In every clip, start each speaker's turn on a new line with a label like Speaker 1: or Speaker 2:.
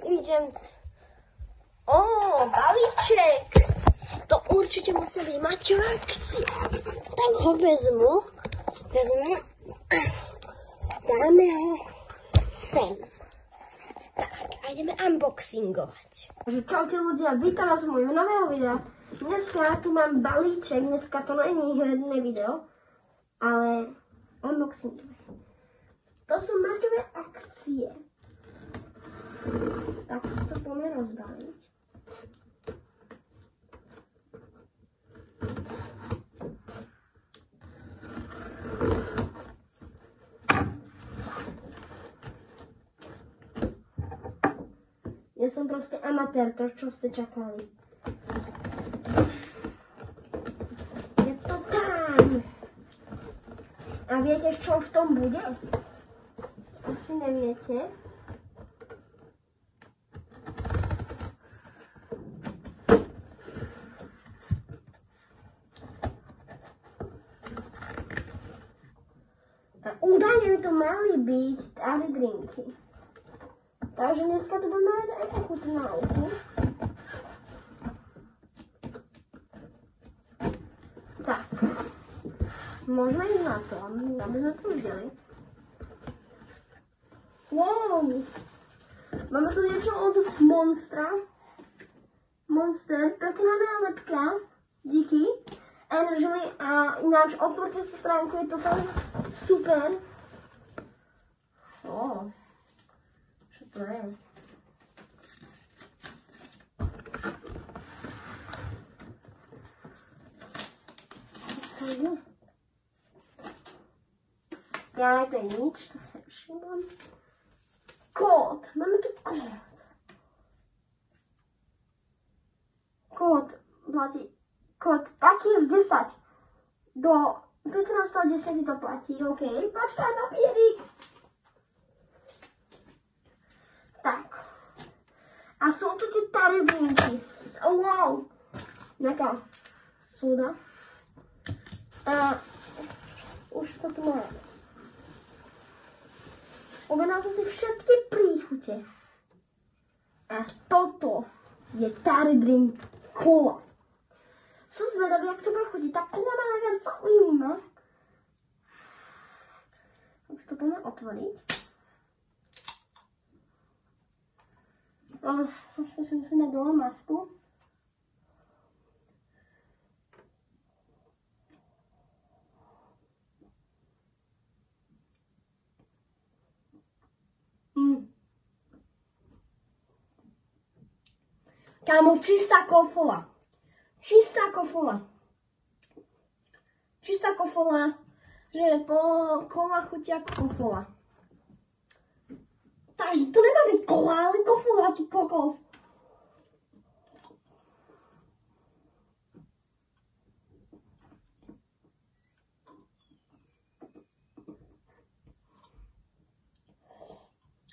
Speaker 1: idem. Balíček. To určite musí byť Maťo akcia. Tak ho vezmu. Dáme ho sem. Tak, a ideme unboxingovať. Takže čaute ľudia, vítam vás v mojom nového videa. Dneska tu mám balíček, dneska to není hredné video, ale unboxing. To sú Maťové akcie. Tak to poďme rozbaliť. Ja som proste amatér, to čo ste čakali. Je to tam. A viete, čo v tom bude? Asi neviete. A údajne to mali byť tady drinky. Takže dneska tu budeme mať aj ochutnávku. Tak. Môžeme ísť na to, aby sme to videli. Wow! Máme tu niečo od Monstra. Monster, pekná nálepka. Díky. Energy a ináč otvorte si stránku, je to fakt super. To je. Ja, to je nič, to sa všimám. Kód, máme tu kód. Kód taký z 10 do 15.10 to platí, OK. Počkaj, papierik. Tak. A sú tu tie tady drinky. Wow. Nejaká soda. Už to tu mám. Objednal som si všetky príchute. A toto je tady drink cola. Som zvedavý, jak to bude chodiť. Tá cola ma najviac zaujíma. Tak si to poďme otvoriť. Ještě si musíme dole masku. Kámo, čistá kofola. Čistá kofola. Čistá kofola, že po kola chutí ako kofola. Takže to nemá byť kola, ale kofola, ty kokos.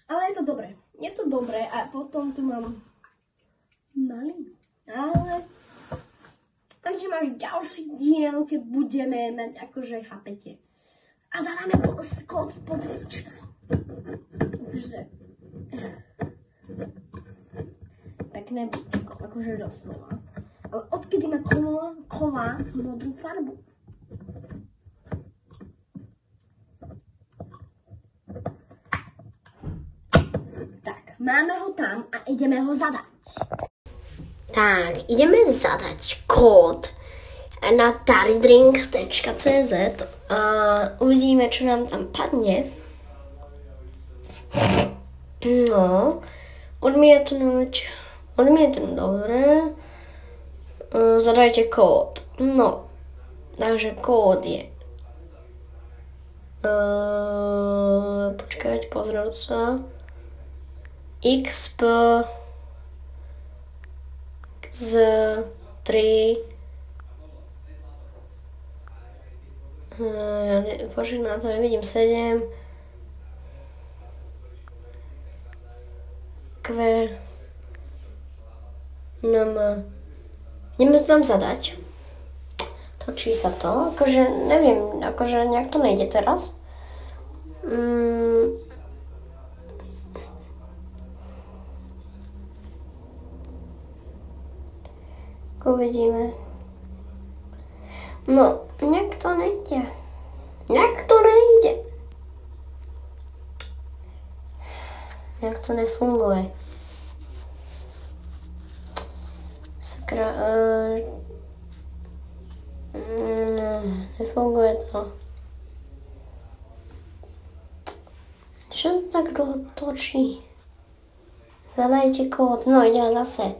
Speaker 1: Ale je to dobré. Je to dobré a potom tu mám malinu. Ale takže máš ďalší diel, keď budeme mať, akože chápete. A zadáme kód podvíčka. Takže pekné bučko, akože doslova. Ale odkedy má kola modrú farbu? Tak, máme ho tam a ideme ho zadať. Tak, ideme zadať kód na taridrink.cz a uvidíme, čo nám tam padne. No, odmietnúť, dobre, zadajte kód, no, takže kód je, počkať, pozrieť sa, XP z 3, počkať na to, nevidím 7, Ideme to tam zadať. Točí sa to. Akože neviem, akože nejak to nejde teraz. Uvidíme. No, nejak to nejde. Nejak to nejde. Nejak to nefunguje. Sakra, nefunguje to. Čo sa tak dlho točí? Zadajte kód. No, ideme zase.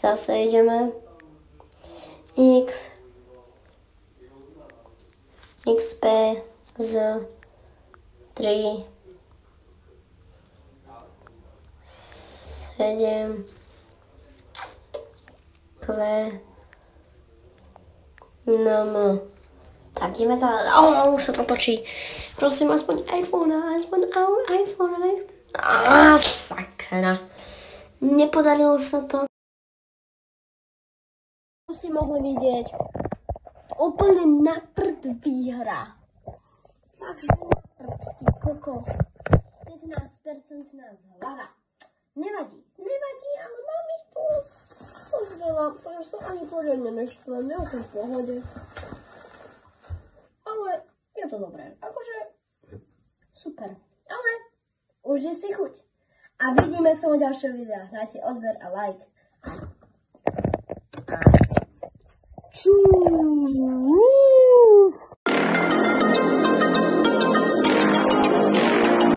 Speaker 1: Zase ideme. XP z 3 7 no. Tak ideme to. Už sa to točí. Prosím, aspoň iPhone. Sakra. Nepodarilo sa to. Ste mohli vidieť úplne na prd výhra. Takže na prd, ty koko. 15% nás hlava. Nevadí, ale mám ich tu dosť veľa, takže sa ani poriadne neštvem, ja som v pohode. Ale je to dobré, akože super. Ale už je si chuť. A vidíme sa u ďalšieho videa. Dajte odber a like. Čus!